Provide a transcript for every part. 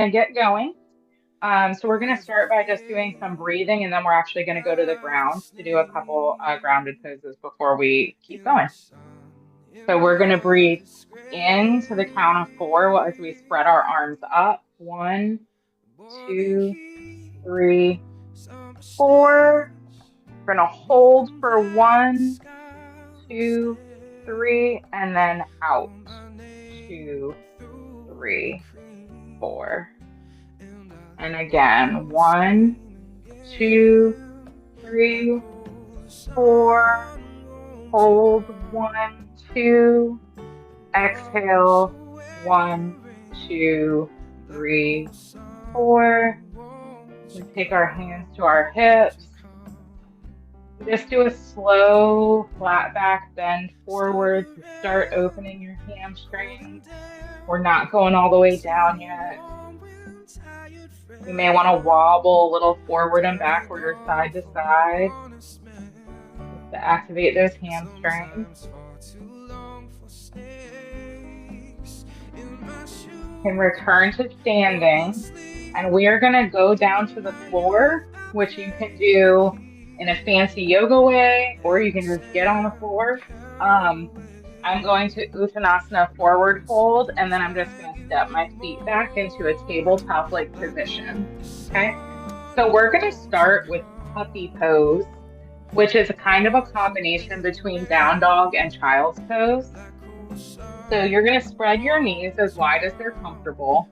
gonna get going. So we're gonna start by just doing some breathing, and then we're actually gonna go to the ground to do a couple grounded poses before we keep going. So we're gonna breathe in to the count of four as we spread our arms up. One, two, three, four. We're gonna hold for one, two, three, and then out. Two, three, four. And again, one, two, three, four. Hold, one, two. Exhale, one, two, three, four. We take our hands to our hips. Just do a slow flat back bend forward to start opening your hamstrings. We're not going all the way down yet. You may want to wobble a little forward and backward or side to side just to activate those hamstrings. Can return to standing, and we are going to go down to the floor, which you can do in a fancy yoga way, or you can just get on the floor. I'm going to Uttanasana forward fold, and then I'm just going to step my feet back into a tabletop-like position. Okay, so we're going to start with puppy pose, which is a kind of a combination between down dog and child's pose. So you're going to spread your knees as wide as they're comfortable.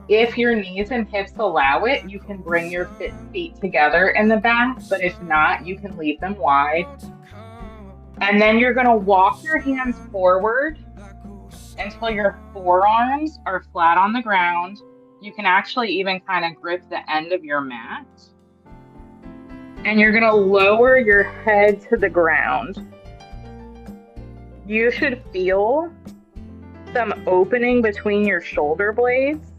If your knees and hips allow it, you can bring your feet together in the back, but if not, you can leave them wide. And then you're going to walk your hands forward until your forearms are flat on the ground. You can actually even kind of grip the end of your mat. And you're going to lower your head to the ground. You should feel some opening between your shoulder blades.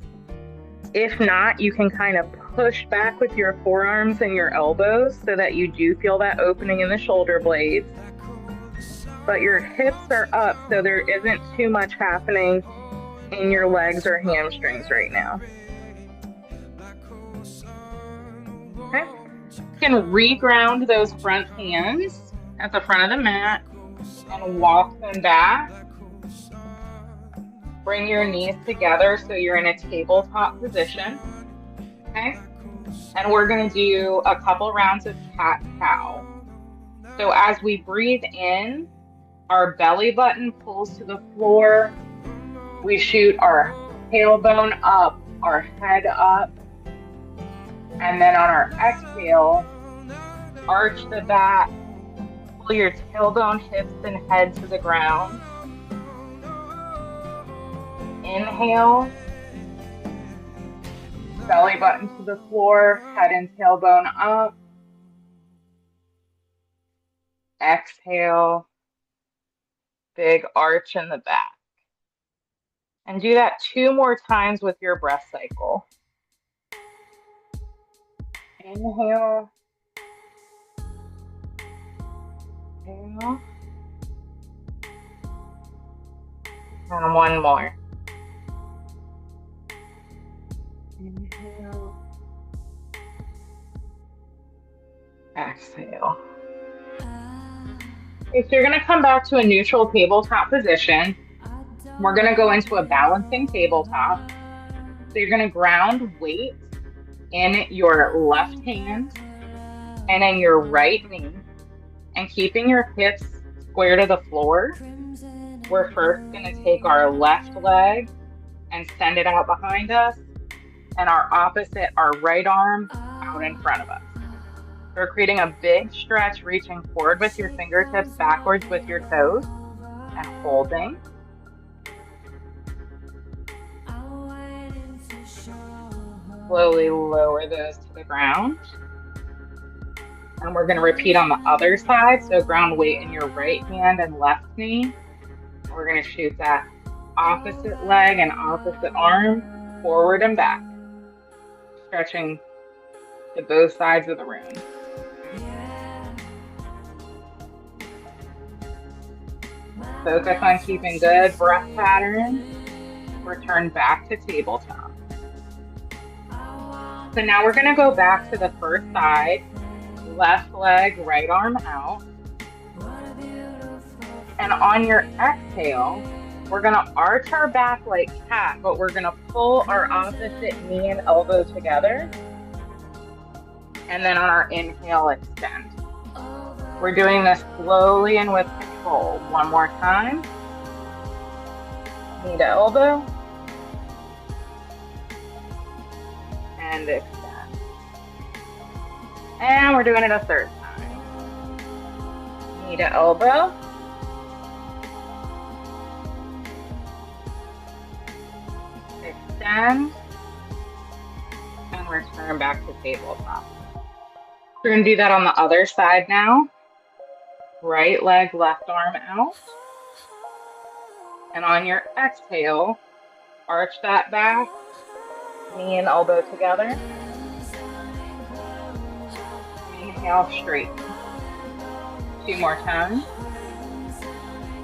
If not, you can kind of push back with your forearms and your elbows so that you do feel that opening in the shoulder blades. But your hips are up, so there isn't too much happening in your legs or hamstrings right now. Okay. You can reground those front hands at the front of the mat and walk them back. Bring your knees together so you're in a tabletop position. Okay. And we're going to do a couple rounds of cat-cow. So as we breathe in, our belly button pulls to the floor. We shoot our tailbone up, our head up. And then on our exhale, arch the back, pull your tailbone, hips, and head to the ground. Inhale, belly button to the floor, head and tailbone up. Exhale, big arch in the back. And do that 2 more times with your breath cycle. Inhale. Inhale. And one more. Inhale. Exhale. Okay, so you're going to come back to a neutral tabletop position. We're going to go into a balancing tabletop. So you're going to ground weight in your left hand and in your right knee, and keeping your hips square to the floor. We're first going to take our left leg and send it out behind us, and our opposite, our right arm, out in front of us. We're creating a big stretch, reaching forward with your fingertips, backwards with your toes, and holding. Slowly lower those to the ground. And we're going to repeat on the other side. So ground weight in your right hand and left knee. We're going to shoot that opposite leg and opposite arm forward and back, stretching to both sides of the room. Focus on keeping good breath patterns. Return back to tabletop. So now we're going to go back to the first side, left leg, right arm out. And on your exhale, we're going to arch our back like cat, but we're going to pull our opposite knee and elbow together. And then on our inhale, extend. We're doing this slowly and with control. One more time. Knee to elbow. And extend. And we're doing it a third time. Knee to elbow. Extend. And return back to tabletop. We're going to do that on the other side now. Right leg, left arm out. And on your exhale, arch that back, knee and elbow together. Inhale, straighten. Two more times.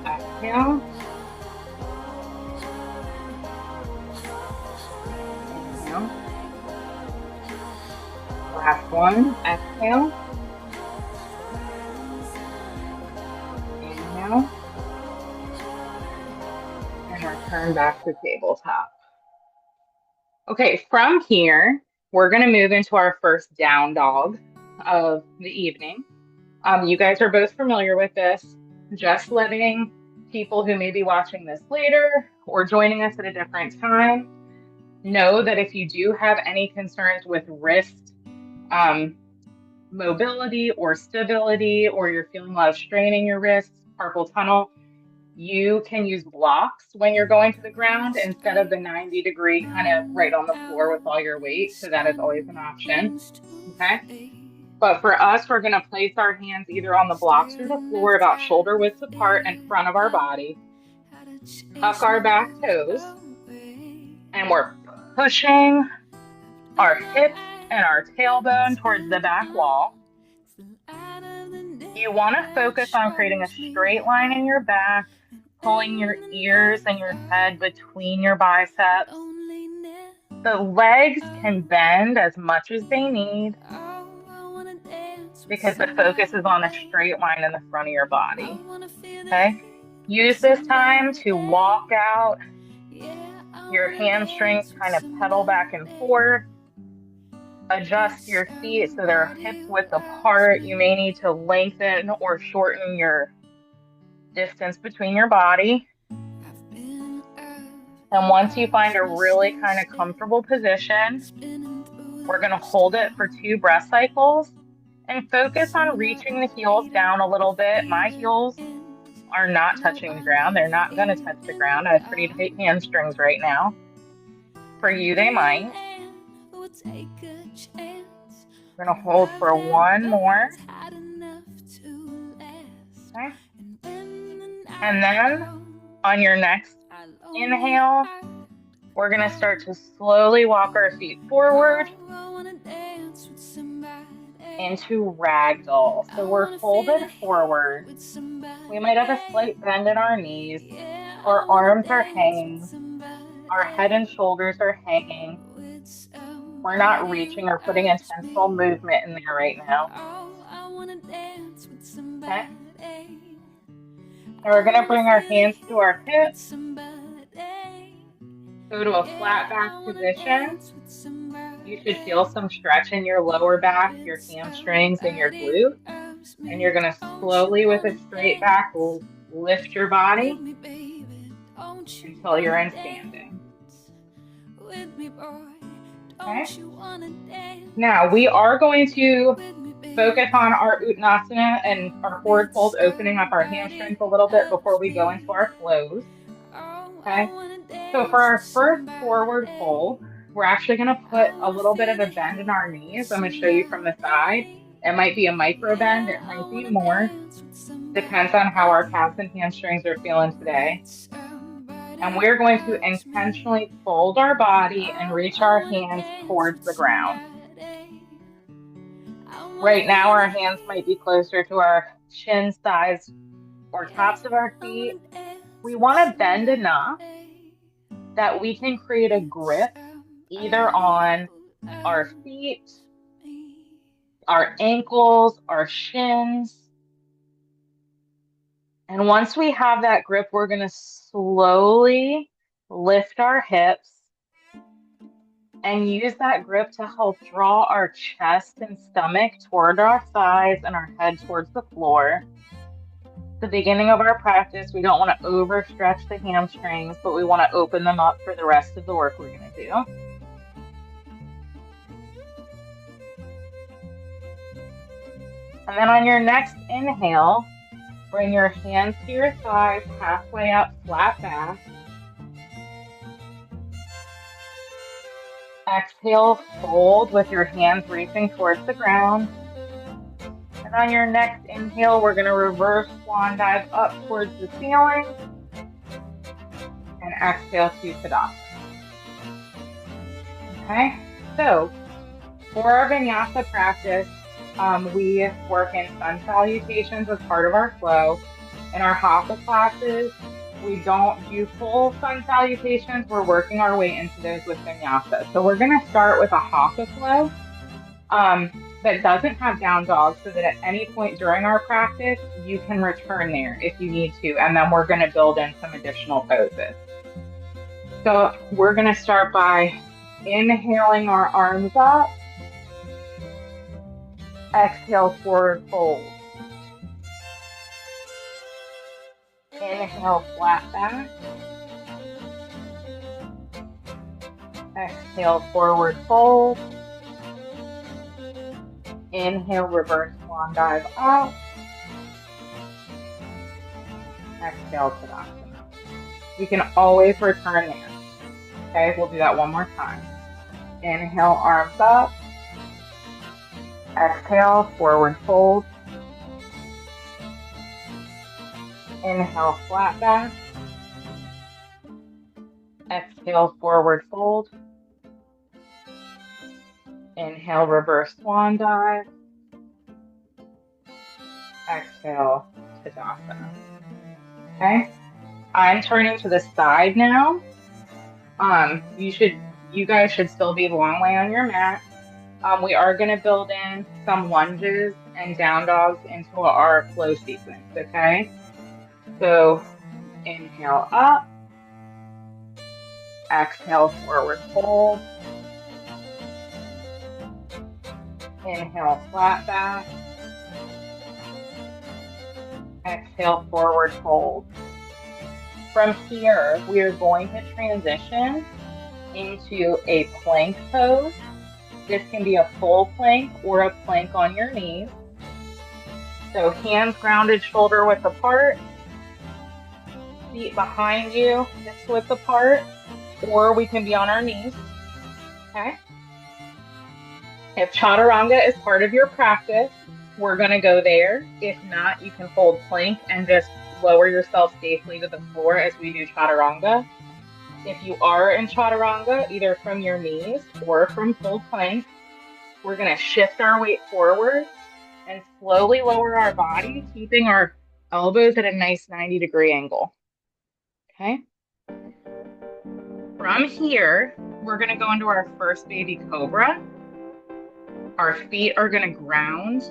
Exhale. Inhale. Last one. Exhale. Inhale. And return back to tabletop. Okay, from here, we're going to move into our first down dog of the evening. You guys are both familiar with this. Just letting people who may be watching this later or joining us at a different time know that if you do have any concerns with wrist mobility or stability, or you're feeling a lot of strain in your wrists, carpal tunnel, you can use blocks when you're going to the ground instead of the 90-degree kind of right on the floor with all your weight. So that is always an option. Okay. But for us, we're going to place our hands either on the blocks or the floor about shoulder width apart in front of our body. Tuck our back toes. And we're pushing our hips and our tailbone towards the back wall. You want to focus on creating a straight line in your back, pulling your ears and your head between your biceps. The legs can bend as much as they need because the focus is on a straight line in the front of your body. Okay? Use this time to walk out. Your hamstrings kind of pedal back and forth. Adjust your feet so they're hip width apart. You may need to lengthen or shorten your distance between your body. And once you find a really kind of comfortable position, we're going to hold it for 2 breath cycles and focus on reaching the heels down a little bit. My heels are not touching the ground. They're not going to touch the ground. I have pretty tight hamstrings right now. For you, they might. We're going to hold for 1 more. Okay. And then on your next inhale, we're going to start to slowly walk our feet forward into ragdoll. So we're folded forward. We might have a slight bend in our knees. Our arms are hanging. Our head and shoulders are hanging. We're not reaching or putting intentional movement in there right now. Okay. And we're going to bring our hands to our hips. Go to a flat back position. You should feel some stretch in your lower back, your hamstrings, and your glute. And you're going to slowly, with a straight back, lift your body until you're in standing. Okay. Now we are going to focus on our Uttanasana and our forward fold, opening up our hamstrings a little bit before we go into our flows. Okay. So for our first forward fold, we're actually going to put a little bit of a bend in our knees. I'm going to show you from the side. It might be a micro bend. It might be more. Depends on how our calves and hamstrings are feeling today. And we're going to intentionally fold our body and reach our hands towards the ground. Right now, our hands might be closer to our shin sides or tops of our feet. We want to bend enough that we can create a grip either on our feet, our ankles, our shins. And once we have that grip, we're going to slowly lift our hips and use that grip to help draw our chest and stomach toward our sides and our head towards the floor. The beginning of our practice, we don't want to overstretch the hamstrings, but we want to open them up for the rest of the work we're going to do. And then on your next inhale, bring your hands to your thighs, halfway up, flat back. Exhale, fold with your hands reaching towards the ground. And on your next inhale, we're going to reverse swan dive up towards the ceiling. And exhale to Tadasana. Okay, so for our Vinyasa practice, we work in sun salutations as part of our flow. In our Hatha classes, we don't do full sun salutations. We're working our way into those with Vinyasa. So we're going to start with a Hatha flow that doesn't have down dog, so that at any point during our practice, you can return there if you need to. And then we're going to build in some additional poses. So we're going to start by inhaling our arms up. Exhale, forward fold. Inhale, flat back. Exhale, forward fold. Inhale, reverse swan dive up. Exhale, Tadasana. You can always return there. Okay, we'll do that one more time. Inhale, arms up. Exhale, forward fold. Inhale, flat back. Exhale, forward fold. Inhale, reverse swan dive. Exhale, Tadasana. Okay, I'm turning to the side now. You guys should still be a long way on your mat. We are going to build in some lunges and down dogs into our flow sequence, okay? So inhale up, exhale, forward fold, inhale, flat back, exhale, forward fold. From here, we are going to transition into a plank pose. This can be a full plank or a plank on your knees. So hands grounded, shoulder width apart, feet behind you, hip width apart, or we can be on our knees, okay? If chaturanga is part of your practice, we're gonna go there. If not, you can hold plank and just lower yourself safely to the floor as we do chaturanga. If you are in chaturanga, either from your knees or from full plank, we're gonna shift our weight forward and slowly lower our body, keeping our elbows at a nice 90-degree angle, okay? From here, we're gonna go into our first baby cobra. Our feet are gonna ground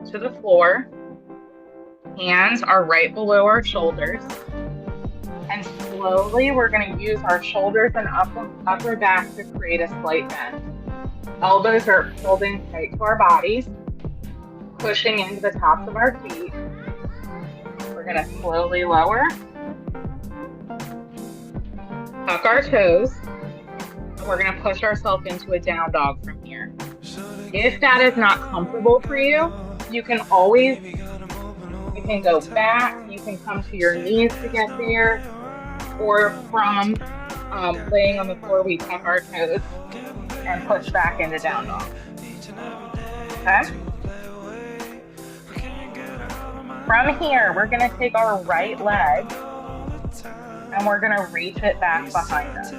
to the floor. Hands are right below our shoulders. And slowly, we're gonna use our shoulders and upper back to create a slight bend. Elbows are pulled in tight to our bodies, pushing into the tops of our feet. We're gonna slowly lower. Tuck our toes. We're gonna push ourselves into a down dog from here. If that is not comfortable for you, you can go back, you can come to your knees to get there, or from laying on the floor, we tuck our toes and push back into down dog. Okay? From here, we're gonna take our right leg and we're gonna reach it back behind us.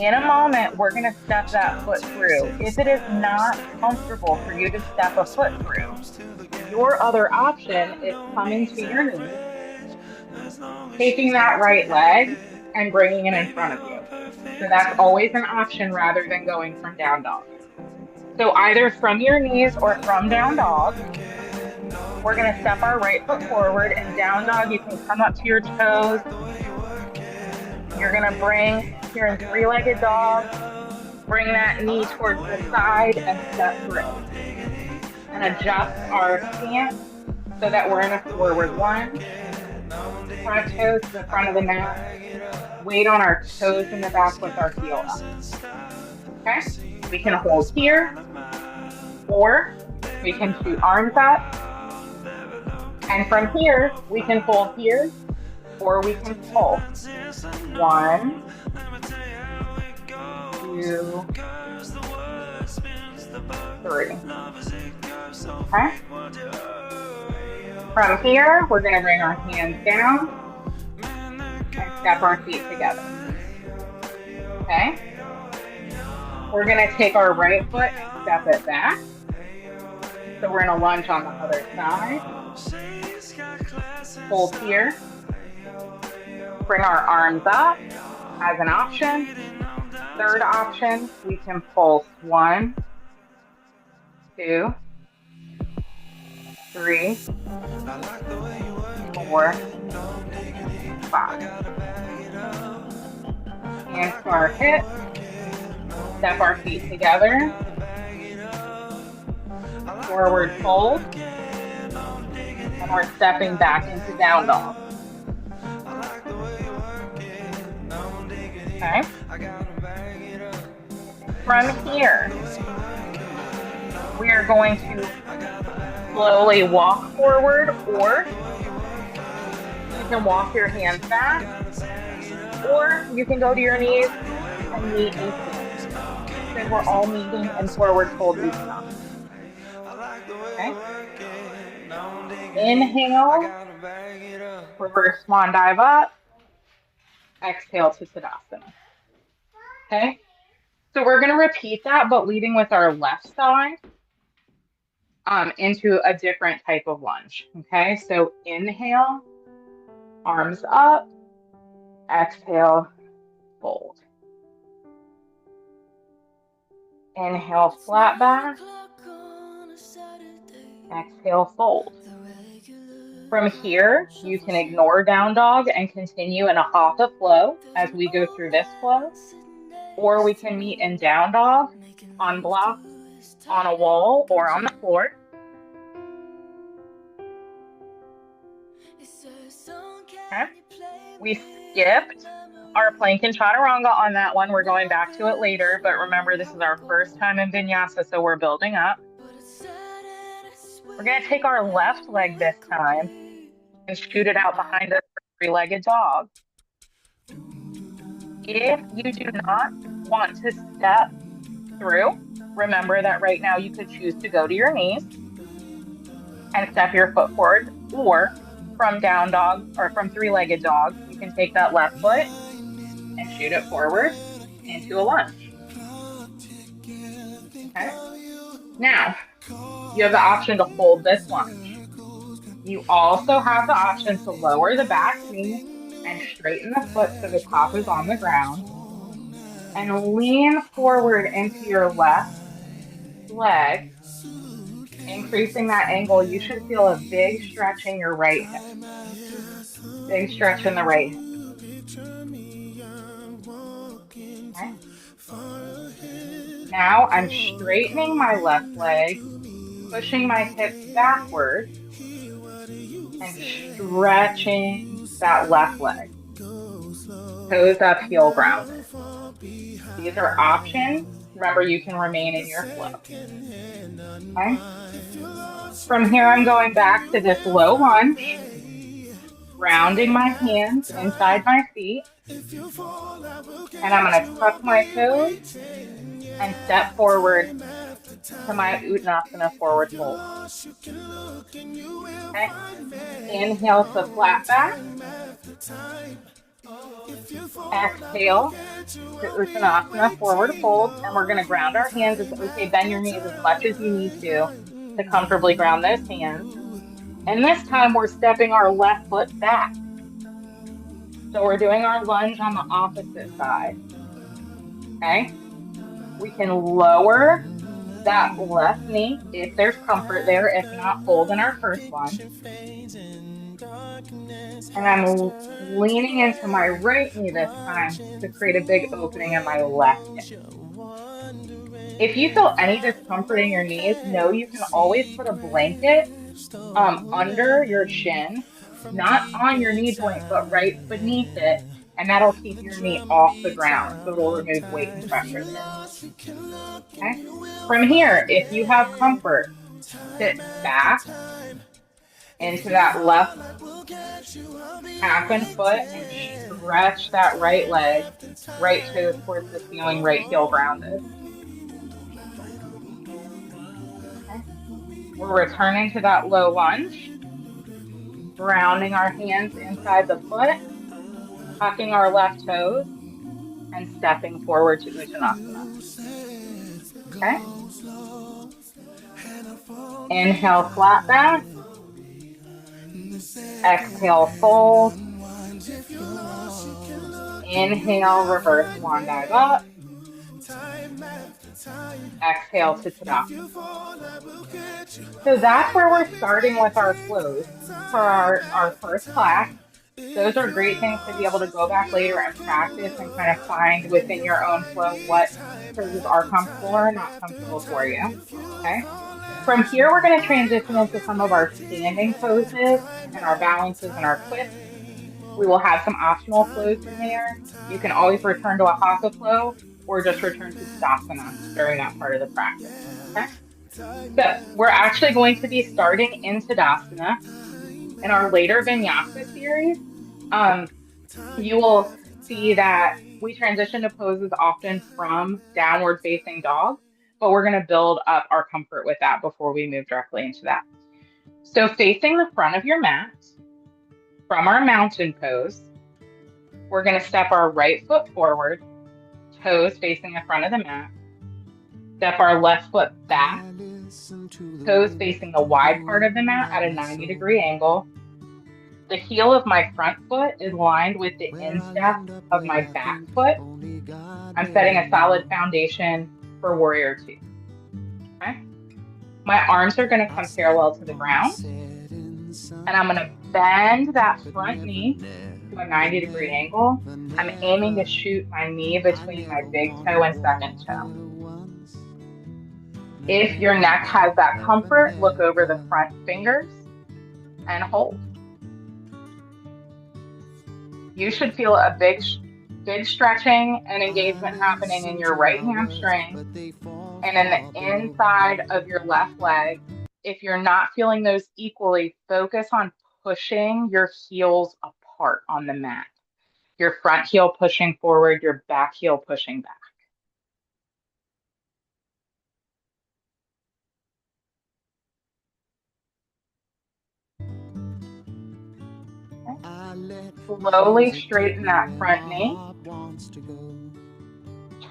In a moment, we're going to step that foot through. If it is not comfortable for you to step a foot through, your other option is coming to your knees, taking that right leg and bringing it in front of you. So that's always an option rather than going from down dog. So either from your knees or from down dog, we're going to step our right foot forward. And down dog, you can come up to your toes. You're going to bring, you're in three-legged dog, bring that knee towards the side and step through. And adjust our stance so that we're in a forward lunge. Front toes to the front of the mat. Weight on our toes in the back with our heel up. Okay? We can hold here, or we can shoot arms up. And from here, we can hold here, or we can pull. 1, 2, 3. Okay? From here, we're going to bring our hands down and step our feet together. Okay? We're going to take our right foot and step it back. So we're in a lunge on the other side. Hold here. Bring our arms up as an option. Third option, we can pulse 1, 2, 3, 4, 5. Hands to our hips. Step our feet together. Forward fold. And we're stepping back into down dog. Okay. From here, we are going to slowly walk forward, or you can walk your hands back, or you can go to your knees and meet each other. So we're all meeting and forward fold each other. Okay. Inhale, reverse swan dive up. Exhale to Tadasana. Okay. So we're going to repeat that, but leading with our left side into a different type of lunge. Okay. So inhale, arms up. Exhale, fold. Inhale, flat back. Exhale, fold. From here, you can ignore down dog and continue in a hatha flow as we go through this flow. Or we can meet in down dog, on block, on a wall, or on the floor. Okay. We skipped our plank and chaturanga on that one. We're going back to it later, but remember, this is our first time in Vinyasa, so we're building up. We're going to take our left leg this time and shoot it out behind us for three-legged dog. If you do not want to step through, remember that right now you could choose to go to your knees and step your foot forward, or from down dog or from three-legged dog, you can take that left foot and shoot it forward into a lunge. Okay. Now, you have the option to hold this lunge. You also have the option to lower the back knee and straighten the foot so the top is on the ground, and lean forward into your left leg, increasing that angle. You should feel a big stretch in your right hip. Big stretch in the right hip. Okay. Now I'm straightening my left leg, pushing my hips backward, and stretching that left leg. Toes up, heel grounded. These are options. Remember, you can remain in your flow. Okay. From here, I'm going back to this low lunge, grounding my hands inside my feet. And I'm going to tuck my toes and step forward to my Uttanasana forward fold. Okay. Inhale to flat back. Exhale to Uttanasana forward fold, and we're going to ground our hands. It's okay, bend your knees as much as you need to comfortably ground those hands. And this time we're stepping our left foot back. So we're doing our lunge on the opposite side. Okay. We can lower that left knee if there's comfort there. If not, hold in our first lunge. And I'm leaning into my right knee this time to create a big opening in my left hip. If you feel any discomfort in your knees, know you can always put a blanket under your shin, not on your knee joint, but right beneath it, and that'll keep your knee off the ground. So it'll remove weight and pressure there. Okay. From here, if you have comfort, sit back into that left half and foot and stretch that right leg, right toes towards the ceiling, right heel grounded. Okay. We're returning to that low lunge, grounding our hands inside the foot, tucking our left toes, and stepping forward to Uttanasana. Okay. Inhale, flat back. Exhale, fold. Inhale, reverse swan dive up. Exhale to Tadasana. So that's where we're starting with our flows for our first class. Those are great things to be able to go back later and practice and kind of find within your own flow what poses are comfortable or not comfortable for you. Okay. From here, we're going to transition into some of our standing poses and our balances and our twists. We will have some optional flows in there. You can always return to a Hatha flow or just return to Tadasana during that part of the practice. Okay. So we're actually going to be starting in Tadasana in our later Vinyasa series. You will see that we transition to poses often from downward facing dog, but we're going to build up our comfort with that before we move directly into that. So facing the front of your mat, from our mountain pose, we're going to step our right foot forward, toes facing the front of the mat. Step our left foot back, toes facing the wide part of the mat at a 90-degree angle. The heel of my front foot is lined with the instep of my back foot. I'm setting a solid foundation for warrior two. Okay. My arms are going to come parallel to the ground. And I'm going to bend that front knee to a 90-degree angle. I'm aiming to shoot my knee between my big toe and second toe. If your neck has that comfort, look over the front fingers and hold. You should feel a big stretching and engagement happening in your right hamstring and in the inside of your left leg. If you're not feeling those equally, focus on pushing your heels apart on the mat. Your front heel pushing forward, your back heel pushing back. Okay. Slowly straighten that front knee.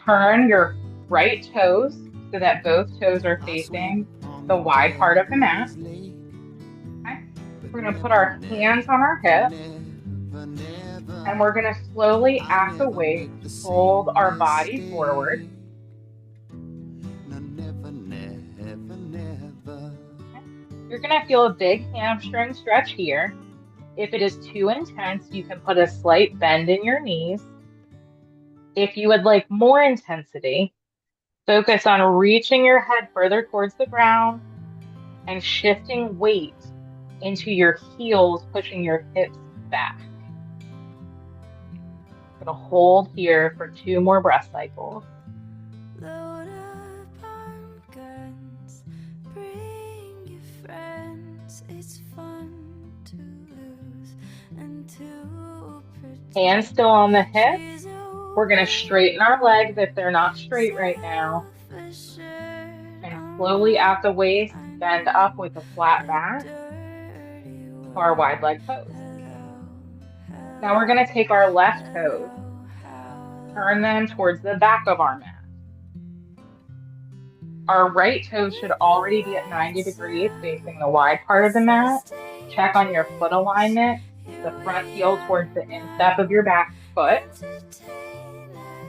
Turn your right toes so that both toes are facing the wide part of the mat. Okay. We're going to put our hands on our hips. And we're going to slowly, at the waist, fold our body forward. You're going to feel a big hamstring stretch here. If it is too intense, you can put a slight bend in your knees. If you would like more intensity, focus on reaching your head further towards the ground and shifting weight into your heels, pushing your hips back. I'm going to hold here for 2 more breath cycles. Load up on guns, bring your friends, it's fun to lose and to pretend. Hands still on the hips. We're going to straighten our legs if they're not straight right now. And slowly at the waist, bend up with a flat back to our wide leg pose. Now we're going to take our left toes, turn them towards the back of our mat. Our right toes should already be at 90 degrees facing the wide part of the mat. Check on your foot alignment, the front heel towards the instep of your back foot.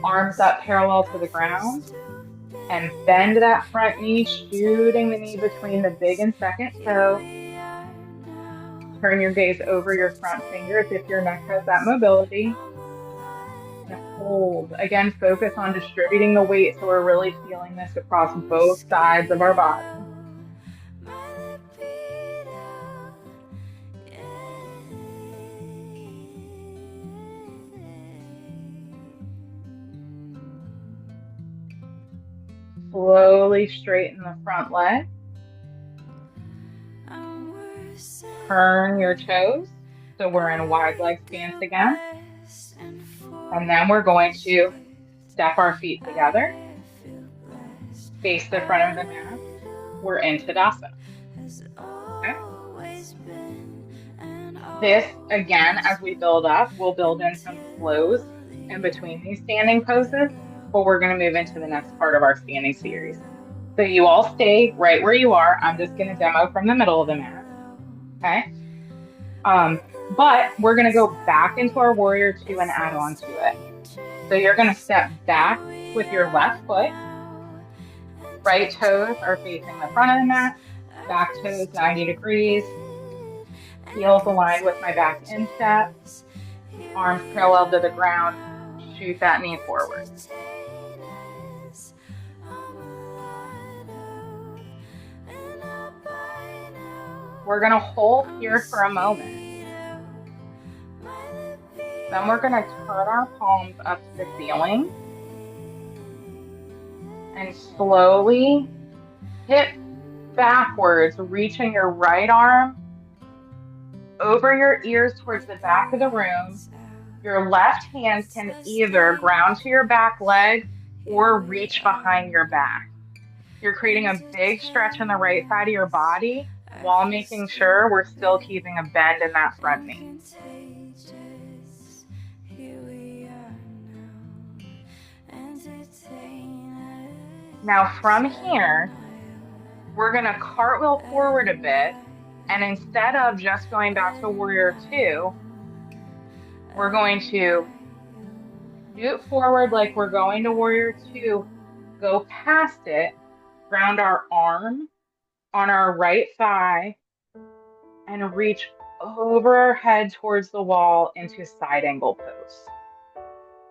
Arms up parallel to the ground. And bend that front knee, shooting the knee between the big and second toe. Turn your gaze over your front fingers if your neck has that mobility. And hold. Again, focus on distributing the weight so we're really feeling this across both sides of our body. Slowly straighten the front leg. Turn your toes. So we're in a wide leg stance again. And then we're going to step our feet together. Face the front of the mat. We're in Tadasana. Okay. This, again, as we build up, we'll build in some flows in between these standing poses, but we're going to move into the next part of our standing series. So you all stay right where you are. I'm just going to demo from the middle of the mat. Okay. But we're going to go back into our warrior two and add on to it. So you're going to step back with your left foot. Right toes are facing the front of the mat. Back toes 90 degrees. Heels aligned with my back instep. Arms parallel to the ground. Shoot that knee forward. We're going to hold here for a moment. Then we're going to turn our palms up to the ceiling and slowly hip backwards, reaching your right arm over your ears towards the back of the room. Your left hand can either ground to your back leg or reach behind your back. You're creating a big stretch on the right side of your body while making sure we're still keeping a bend in that front knee. Now from here, we're going to cartwheel forward a bit, and instead of just going back to warrior two, we're going to shoot forward like we're going to warrior two, go past it, ground our arm on our right thigh, and reach over our head towards the wall into side angle pose.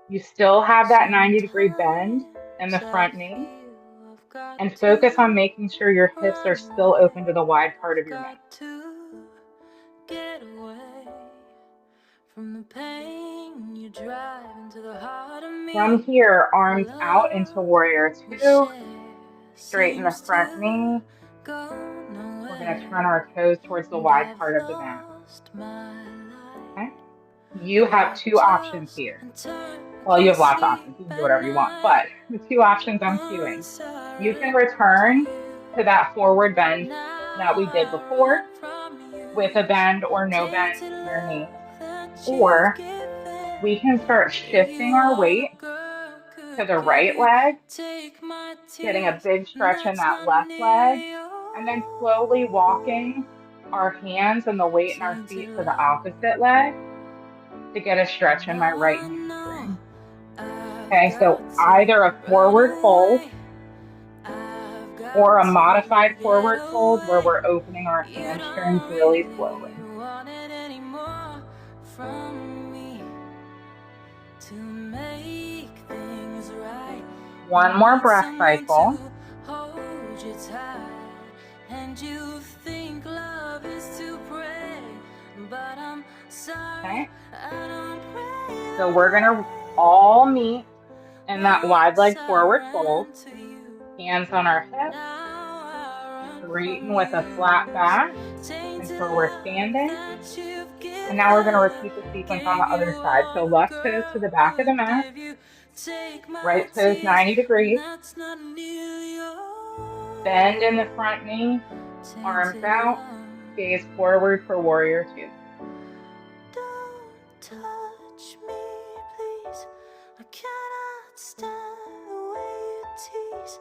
You still have that 90-degree bend in the front knee, and focus on making sure your hips are still open to the wide part of your mat. From here, arms out into warrior two. Straighten the front knee. We're going to turn our toes towards the wide part of the mat. Okay. You have two options here. Well, you have lots of options. You can do whatever you want, but the two options I'm cueing. You can return to that forward bend that we did before with a bend or no bend in your knee. Or we can start shifting our weight to the right leg, getting a big stretch in that left leg, and then slowly walking our hands and the weight in our feet to the opposite leg to get a stretch in my right hamstring. Okay, so either a forward fold or a modified forward fold where we're opening our hamstrings really slowly. One more breath cycle. Okay. So we're going to all meet in that wide leg forward fold. Hands on our hips. Straighten with a flat back until we're standing. And now we're going to repeat the sequence on the other side. So left toes to the back of the mat. Right toes 90 degrees. Bend in the front knee. Arms out. Gaze forward for warrior two. Don't touch me, please. I cannot stand the way you tease.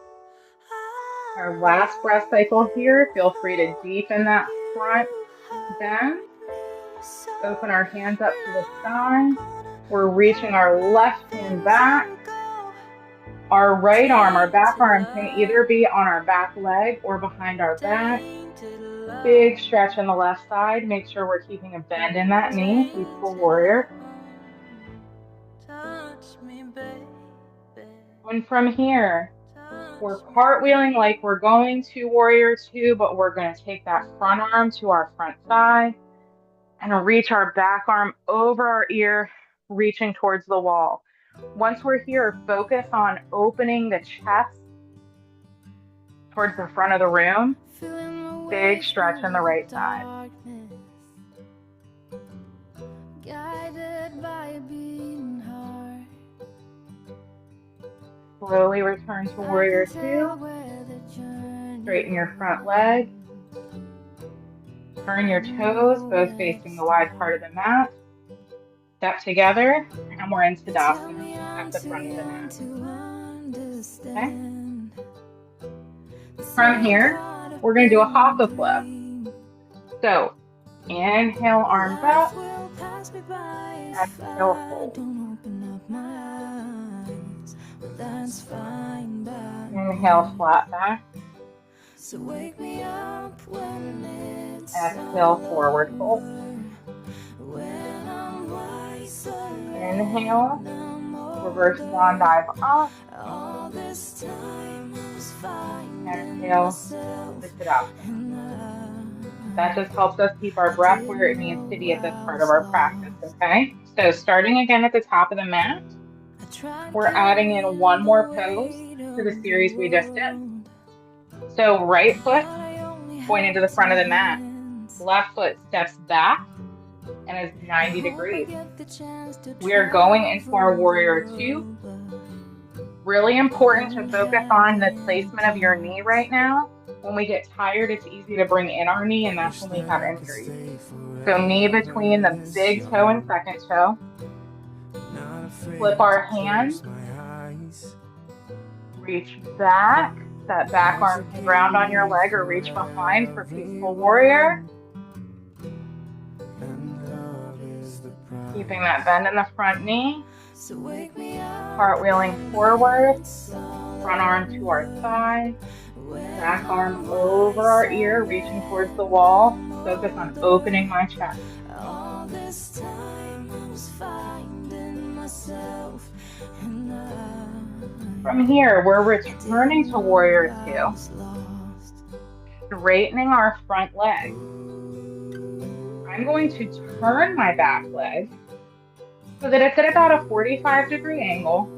Our last breath cycle here. Feel free to deepen that front bend. Open our hands up to the sky. We're reaching our left hand back Our right arm, our back arm can either be on our back leg or behind our back. Big stretch on the left side. Make sure we're keeping a bend in that knee. Peaceful warrior. And from here, we're cartwheeling like we're going to warrior two, but we're going to take that front arm to our front thigh and reach our back arm over our ear, reaching towards the wall. Once we're here, focus on opening the chest towards the front of the room. Big stretch on the right side. Slowly return to warrior two. Straighten your front leg. Turn your toes, both facing the wide part of the mat. Step together, and we're in Tadasana at the front of the mat. Okay? From here, we're going to do a haka flow. So, inhale, arms up. Exhale, fold. Inhale, flat back. Exhale, forward fold. Inhale, reverse swan dive up. Exhale, lift it up. That just helps us keep our breath where it needs to be at this part of our practice, okay? So starting again at the top of the mat, we're adding in one more pose to the series we just did. So right foot pointed to the front of the mat, left foot steps back and is 90 degrees. We are going into our warrior two. Really important to focus on the placement of your knee right now. When we get tired, it's easy to bring in our knee, and that's when we have injuries. So knee between the big toe and second toe. Flip our hands. Reach back. That back arm can ground on your leg or reach behind for peaceful warrior. Keeping that bend in the front knee. Cartwheeling forward. Front arm to our thigh. Back arm over our ear, reaching towards the wall. Focus on opening my chest. From here, we're returning to warrior two. Straightening our front leg. I'm going to turn my back leg so that it's at about a 45-degree angle.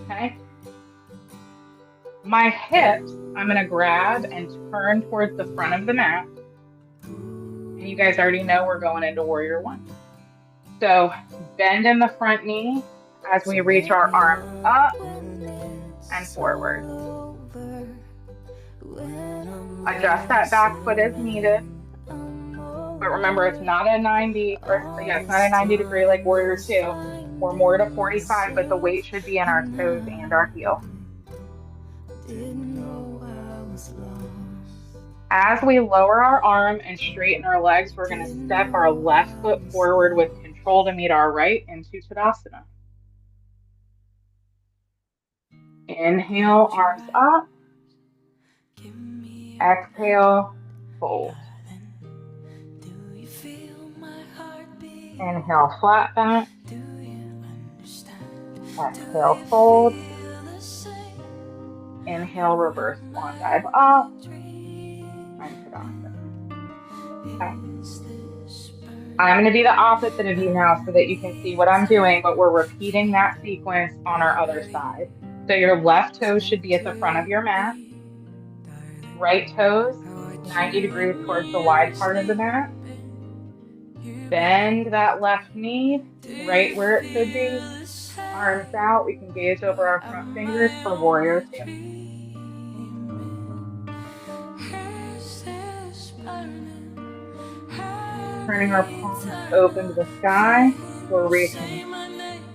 Okay. My hips, I'm going to grab and turn towards the front of the mat. And you guys already know we're going into warrior one. So bend in the front knee as we reach our arms up and forward. Adjust that back foot as needed. But remember, it's not a 90, it's not a 90 degree like warrior two. We're more to 45, but the weight should be in our toes and our heel. As we lower our arm and straighten our legs, we're going to step our left foot forward with control to meet our right into Tadasana. Inhale, arms up. Exhale, fold. Inhale, flat back. Exhale, fold. Inhale, reverse swan dive up. And Tadasana. Okay. I'm going to be the opposite of you now so that you can see what I'm doing, but we're repeating that sequence on our other side. So your left toes should be at the front of your mat. Right toes, 90 degrees towards the wide part of the mat. Bend that left knee right where it should be. Arms out. We can gaze over our front fingers for warrior two. Turning our palms open to the sky. We're reaching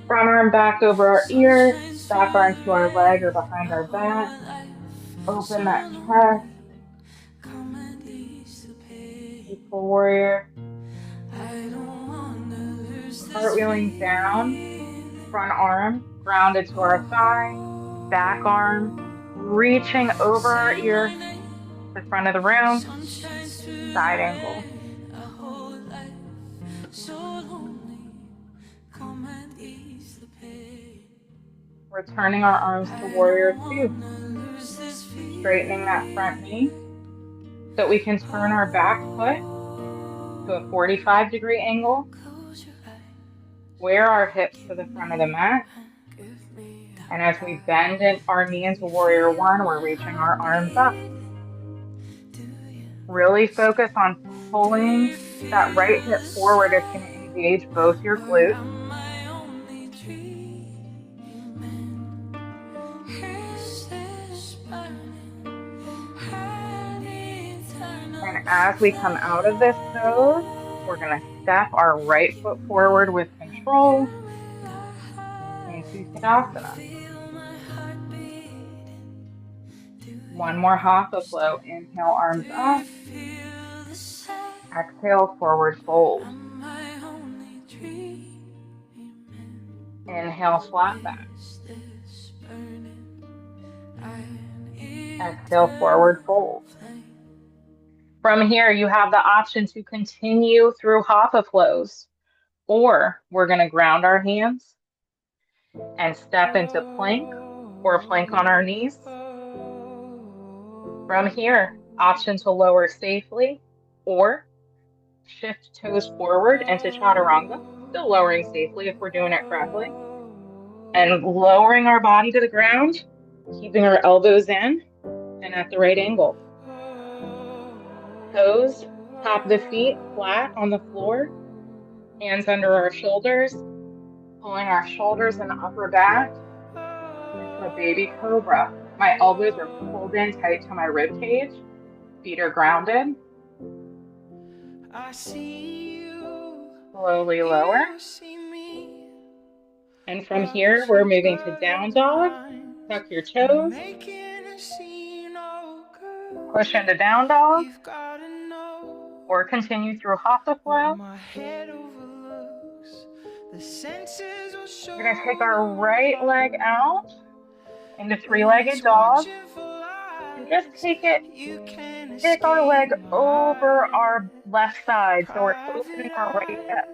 front arm back over our ear, back arm to our leg or behind our back. Open that chest. Peaceful warrior. Cartwheeling down, front arm grounded to our thigh. back arm reaching over our ear, the front of the room, side angle. Returning our arms to warrior two, straightening that front knee so we can turn our back foot to a 45-degree angle, wear our hips to the front of the mat. And as we bend our knee into warrior one, we're reaching our arms up. Really focus on pulling that right hip forward. It's going to engage both your glutes. And as we come out of this pose, we're going to step our right foot forward with control into Tadasana. One more hatha flow. Inhale, arms up. Exhale, forward fold. Inhale, flat back. Exhale, forward fold. From here, you have the option to continue through hatha flows, or we're going to ground our hands and step into plank or plank on our knees. From here, option to lower safely or shift toes forward into chaturanga, still lowering safely if we're doing it correctly. And lowering our body to the ground, keeping our elbows in and at the right angle. Toes, top of the feet, flat on the floor. Hands under our shoulders, pulling our shoulders and upper back into a baby cobra. My elbows are pulled in tight to my rib cage. Feet are grounded. Slowly lower. And from here, we're moving to down dog. Tuck your toes. Push into down dog. Or continue through hatha flow. We're going to take our right leg out into three-legged dog. And just take our leg over our left side. So we're opening our right hip.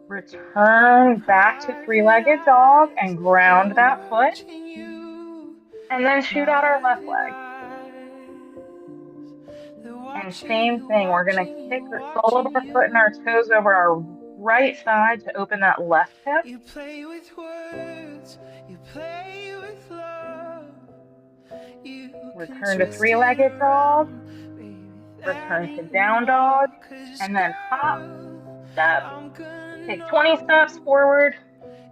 Return back to three-legged dog and ground that foot. And then shoot out our left leg. And same thing, we're going to kick the sole of our foot and our toes over our right side to open that left hip. You play with words, you play with love. Return to three-legged dog. Return to down dog. And then hop, step. Take 20 steps forward.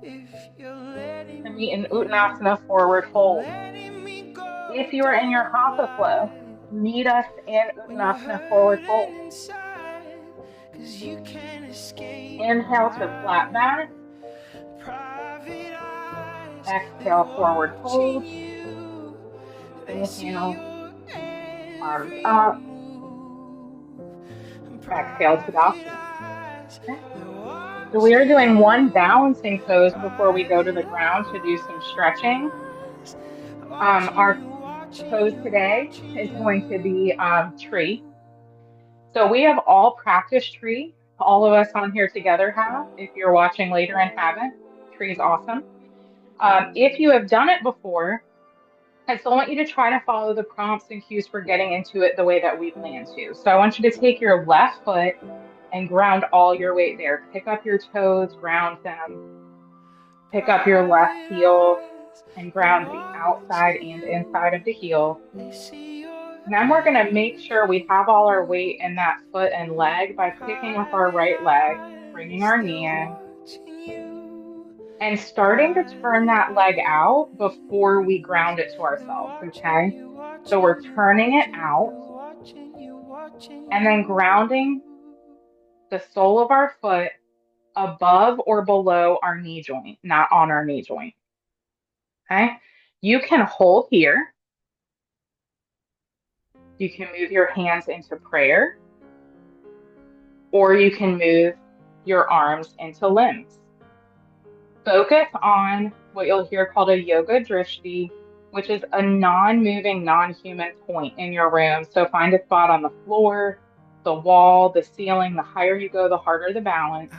And meet in Uttanasana, forward fold. If you are in your hatha flow, meet us in Uttanasana, forward fold. Inhale to flat back. Exhale, forward fold. Inhale, arms up. Exhale, Tadasana. Okay. So we are doing one balancing pose before we go to the ground to do some stretching. Our pose today is going to be tree. So we have all practiced tree. All of us on here together have. If you're watching later and haven't, tree is awesome. If you have done it before, I still want you to try to follow the prompts and cues for getting into it the way that we plan to. So I want you to take your left foot and ground all your weight there. Pick up your toes, ground them. Pick up your left heel and ground the outside and inside of the heel. And then we're going to make sure we have all our weight in that foot and leg by picking up our right leg, bringing our knee in, and starting to turn that leg out before we ground it to ourselves, okay? So we're turning it out and then grounding the sole of our foot above or below our knee joint, not on our knee joint, okay? You can hold here. You can move your hands into prayer, or you can move your arms into limbs. Focus on what you'll hear called a yoga drishti, which is a non-moving, non-human point in your room. So find a spot on the floor, the wall, the ceiling. The higher you go, the harder the balance.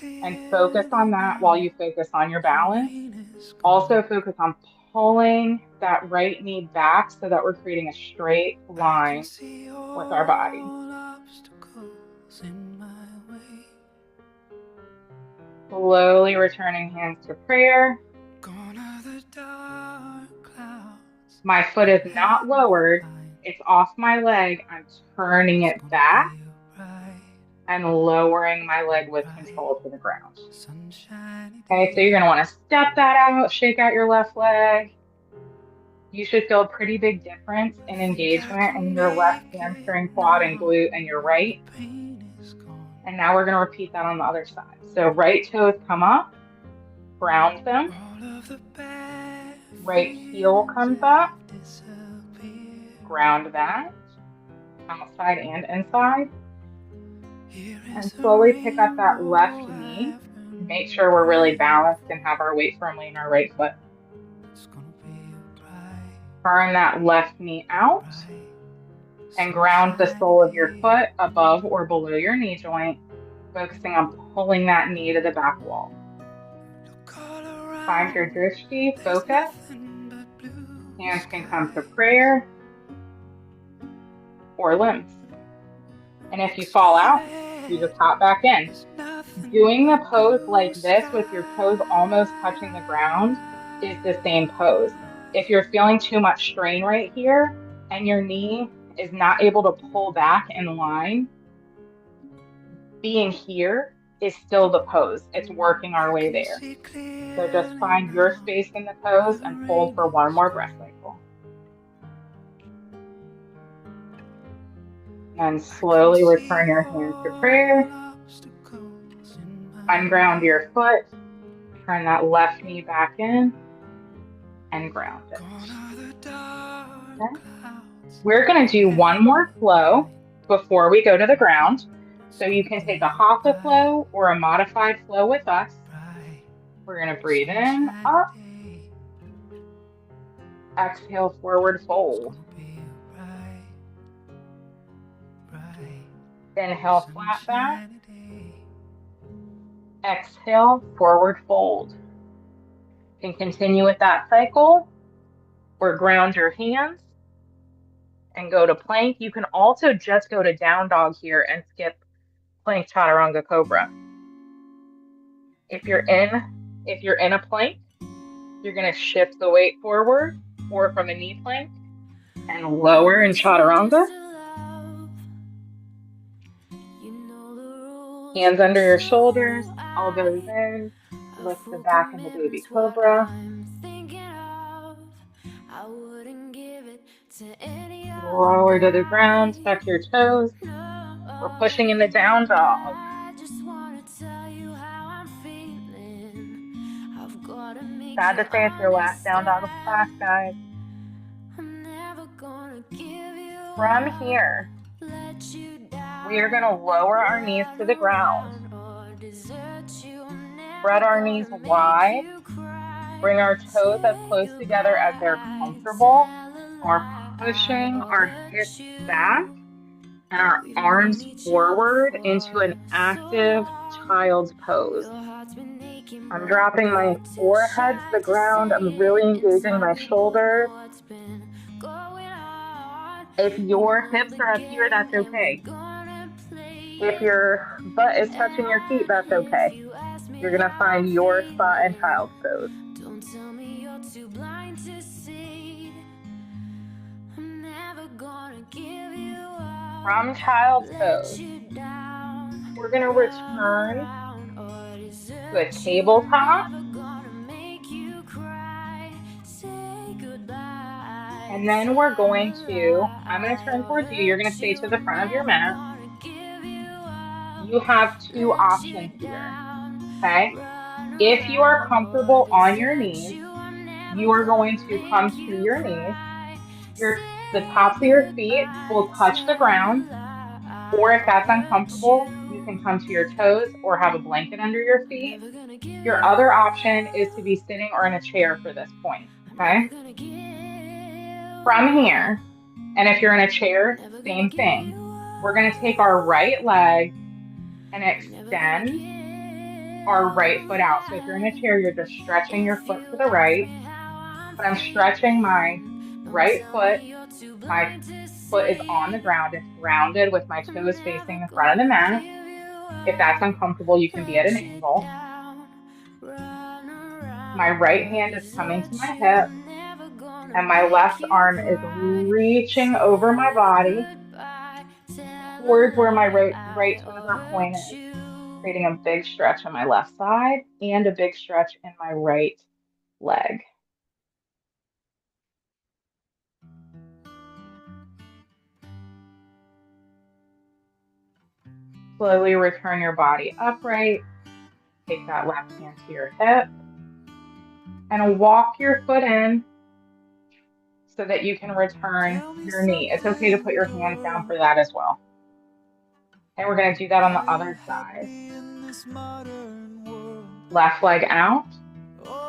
And focus on that while you focus on your balance. Also focus on pulling that right knee back so that we're creating a straight line with our body. Slowly returning hands to prayer. My foot is not lowered. It's off my leg. I'm turning it back and lowering my leg with control to the ground. Okay, so you're going to want to step that out, shake out your left leg. You should feel a pretty big difference in engagement in your left hamstring, quad, and glute, and your right. And now we're going to repeat that on the other side. So right toes come up, ground them. Right heel comes up, ground that, outside and inside. And slowly pick up that left knee. Make sure we're really balanced and have our weight firmly in our right foot. Turn that left knee out and ground the sole of your foot above or below your knee joint, focusing on pulling that knee to the back wall. Find your drishti, focus. Hands can come to prayer or limbs. And if you fall out, you just hop back in. Doing the pose like this with your toes almost touching the ground is the same pose. If you're feeling too much strain right here and your knee is not able to pull back in line, being here is still the pose. It's working our way there. So just find your space in the pose and hold for one more breath cycle. And slowly return your hands to prayer. Unground your foot. Turn that left knee back in and ground it. Okay. We're going to do one more flow before we go to the ground. So you can take a hatha flow or a modified flow with us. We're going to breathe in, up. Exhale, forward fold. Inhale, flat back. Exhale, forward fold. You can continue with that cycle or ground your hands and go to plank. You can also just go to down dog here and skip plank chaturanga cobra. If you're in a plank, you're going to shift the weight forward or from a knee plank and lower in chaturanga. Hands under your shoulders, elbows in, lift the back in the baby cobra. Lower to the ground, tuck your toes. We're pushing in the down dog. Sad to say it's your last down dog of class, guys. From here, we are going to lower our knees to the ground. Spread our knees wide. Bring our toes as close together as they're comfortable. We're pushing our hips back and our arms forward into an active child's pose. I'm dropping my forehead to the ground. I'm really engaging my shoulders. If your hips are up here, that's okay. If your butt is touching your feet, that's okay. You're going to find your spot in child's pose. From child's pose, we're going to return to a tabletop. And then we're going to, I'm going to turn towards you. You're going to stay to the front of your mat. You have two options here, okay? If you are comfortable on your knees, you are going to come to your knees. The tops of your feet will touch the ground, or if that's uncomfortable, you can come to your toes or have a blanket under your feet. Your other option is to be sitting or in a chair for this point, okay? From here, and if you're in a chair, same thing. We're going to take our right leg and extend our right foot out. So if you're in a chair, you're just stretching your foot to the right, but I'm stretching my right foot. My foot is on the ground. It's grounded with my toes facing the front of the mat. If that's uncomfortable, you can be at an angle. My right hand is coming to my hip, and my left arm is reaching over my body towards where my right toes are pointed, creating a big stretch on my left side and a big stretch in my right leg. Slowly return your body upright. Take that left hand to your hip and walk your foot in so that you can return your knee. It's okay to put your hands down for that as well. And we're going to do that on the other side. Left leg out.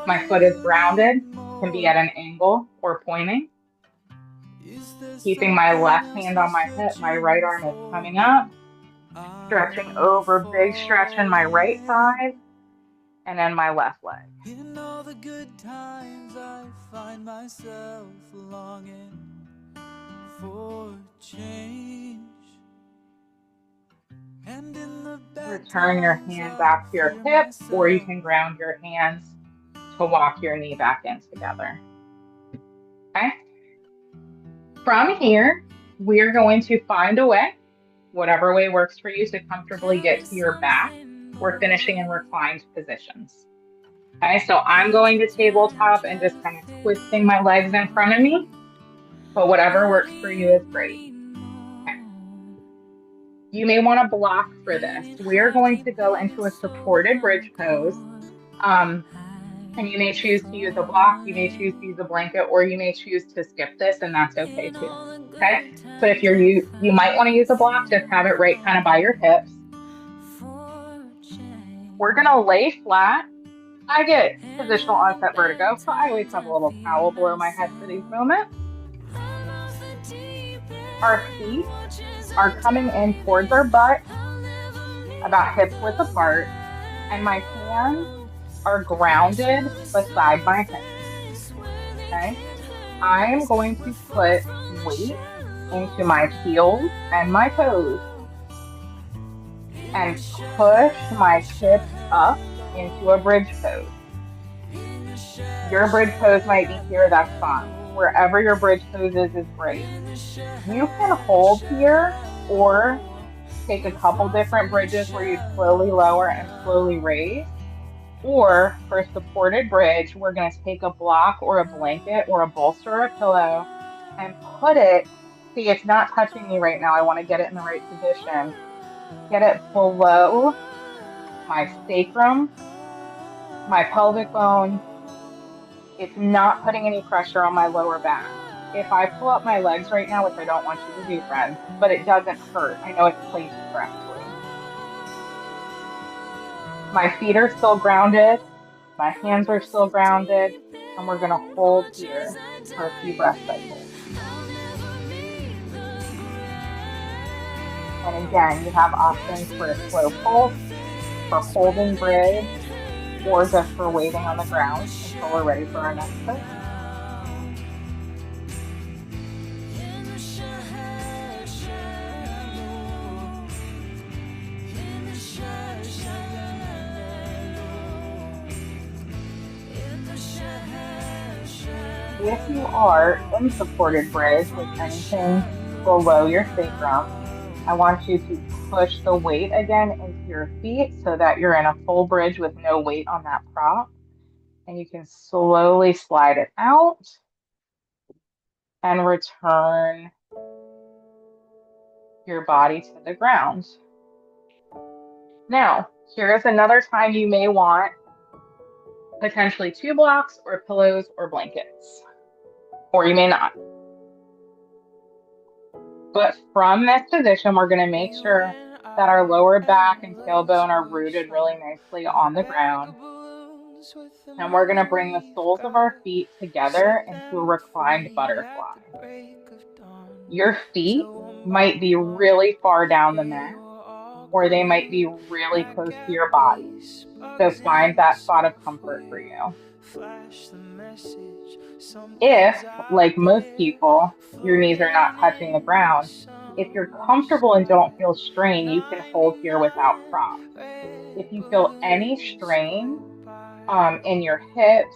My foot is grounded, can be at an angle or pointing. Keeping my left hand on my hip, my right arm is coming up. Stretching over, big stretch in my right side, and then my left leg. In all the good times I find myself longing for change. And in the return your hand back to your hip, or you can ground your hands to walk your knee back in together. Okay? From here, we're going to find a way, whatever way works for you, to comfortably get to your back. We're finishing in reclined positions. Okay, so I'm going to tabletop and just kind of twisting my legs in front of me, but whatever works for you is great. Okay. You may want to block for this. We're going to go into a supported bridge pose. And you may choose to use a block, you may choose to use a blanket, or you may choose to skip this, and that's okay too. Okay? But if you might want to use a block, just have it right kind of by your hips. We're gonna lay flat. I get positional onset vertigo, so I always have a little towel below my head for these moments. Our feet are coming in towards our butt, about hip width apart, and my hands are grounded beside my hips. Okay? I am going to put weight into my heels and my toes and push my hips up into a bridge pose. Your bridge pose might be here, that's fine. Wherever your bridge pose is great. You can hold here or take a couple different bridges where you slowly lower and slowly raise. Or for a supported bridge, we're going to take a block or a blanket or a bolster or a pillow and put it, see, it's not touching me right now. I want to get it in the right position. Get it below my sacrum, my pelvic bone. It's not putting any pressure on my lower back. If I pull up my legs right now, which I don't want you to do, friends, but it doesn't hurt. I know it's placed correctly. My feet are still grounded. My hands are still grounded. And we're going to hold here for a few breath cycles. And again, you have options for a slow pulse, for holding bridge, or just for waiting on the ground until we're ready for our next pose. If you are in supported bridge with anything below your sacrum, I want you to push the weight again into your feet so that you're in a full bridge with no weight on that prop. And you can slowly slide it out and return your body to the ground. Now, here's another time you may want potentially 2 blocks or pillows or blankets, or you may not. But from this position, we're going to make sure that our lower back and tailbone are rooted really nicely on the ground. And we're going to bring the soles of our feet together into a reclined butterfly. Your feet might be really far down the mat, or they might be really close to your body. So find that spot of comfort for you. If, like most people, your knees are not touching the ground, if you're comfortable and don't feel strain, you can hold here without props. If you feel any strain in your hips,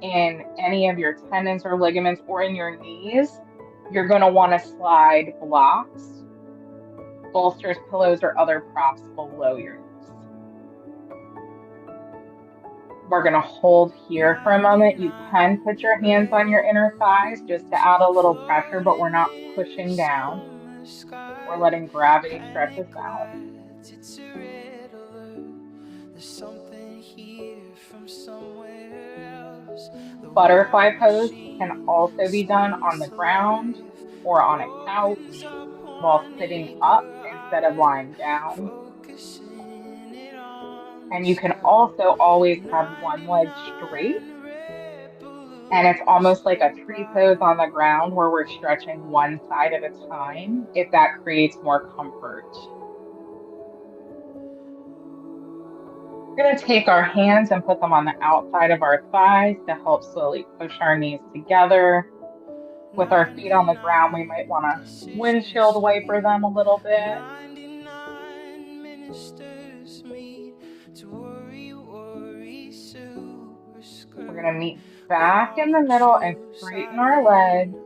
in any of your tendons or ligaments, or in your knees, you're going to want to slide blocks, bolsters, pillows, or other props below your knees. We're going to hold here for a moment. You can put your hands on your inner thighs just to add a little pressure, but we're not pushing down. We're letting gravity stretch us out. Butterfly pose can also be done on the ground or on a couch while sitting up instead of lying down. And you can also always have one leg straight. And it's almost like a tree pose on the ground where we're stretching one side at a time, if that creates more comfort. We're going to take our hands and put them on the outside of our thighs to help slowly push our knees together. With our feet on the ground, we might want to windshield wiper them a little bit. We're going to meet back in the middle and straighten our legs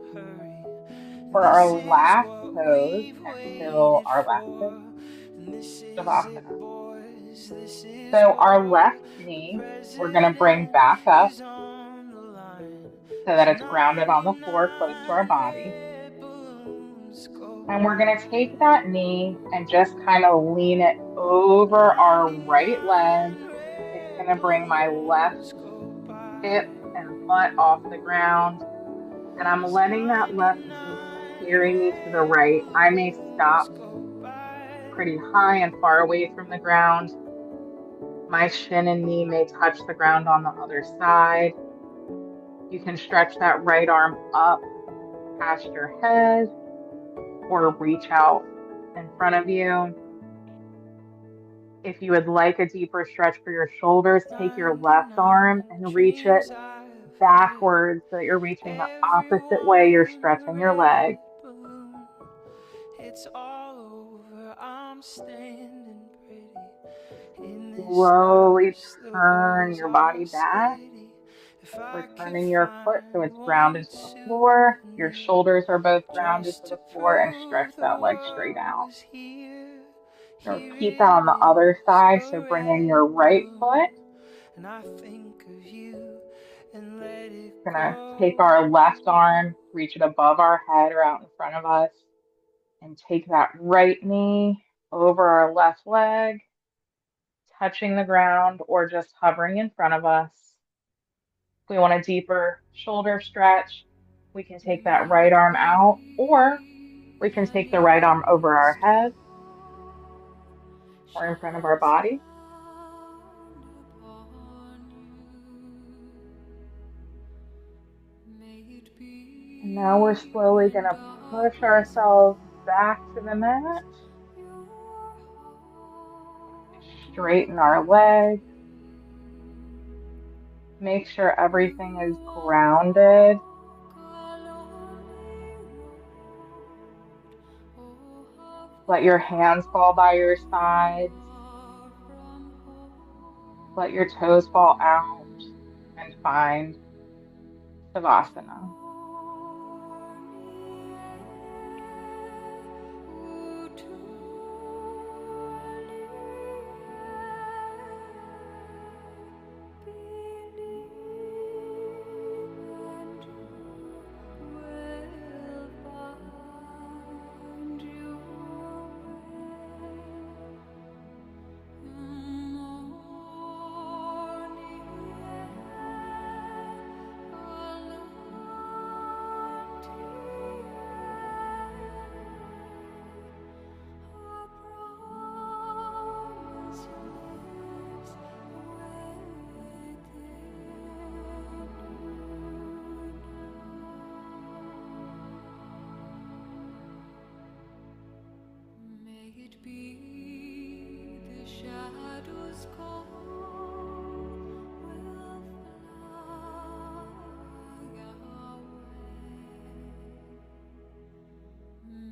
for our last pose until our last pose, Shavasana. So our left knee, we're going to bring back up so that it's grounded on the floor close to our body. And we're going to take that knee and just kind of lean it over our right leg. It's going to bring my left hip and butt off the ground. And I'm letting that left knee carry me to the right. I may stop pretty high and far away from the ground. My shin and knee may touch the ground on the other side. You can stretch that right arm up past your head or reach out in front of you. If you would like a deeper stretch for your shoulders, take your left arm and reach it backwards so that you're reaching the opposite way you're stretching your leg. Slowly turn your body back. We're turning your foot so it's grounded to the floor. Your shoulders are both grounded to the floor, and stretch that leg straight out. So repeat that on the other side. So bring in your right foot. We're gonna take our left arm, reach it above our head or out in front of us, and take that right knee over our left leg, touching the ground or just hovering in front of us. If we want a deeper shoulder stretch, we can take that right arm out, or we can take the right arm over our head or in front of our body. And now we're slowly going to push ourselves back to the mat. Straighten our legs. Make sure everything is grounded. Let your hands fall by your sides. Let your toes fall out and find Savasana. shadows call will fly away.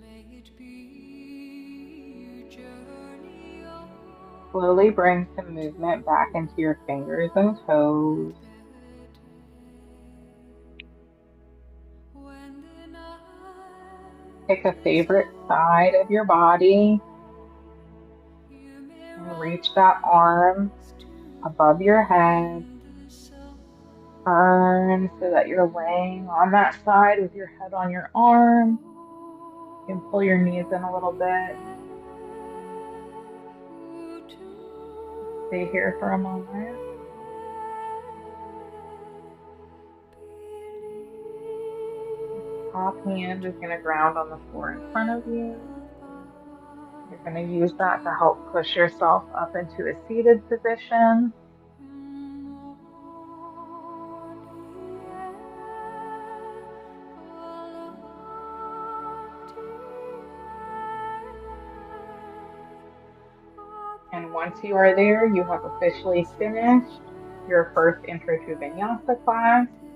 May it be your journey on Slowly bring some movement back into your fingers and toes. the day when the Pick a night is favorite side of your over. body You may and reach that arm rise to above your head. find the sun. Turn so that you're laying on that side with your head on your arm. You can pull your knees in a little bit. Stay here for a moment. Top hand is going to ground on the floor in front of you. You're going to use that to help push yourself up into a seated position. And once you are there, you have officially finished your first Intro to Vinyasa class.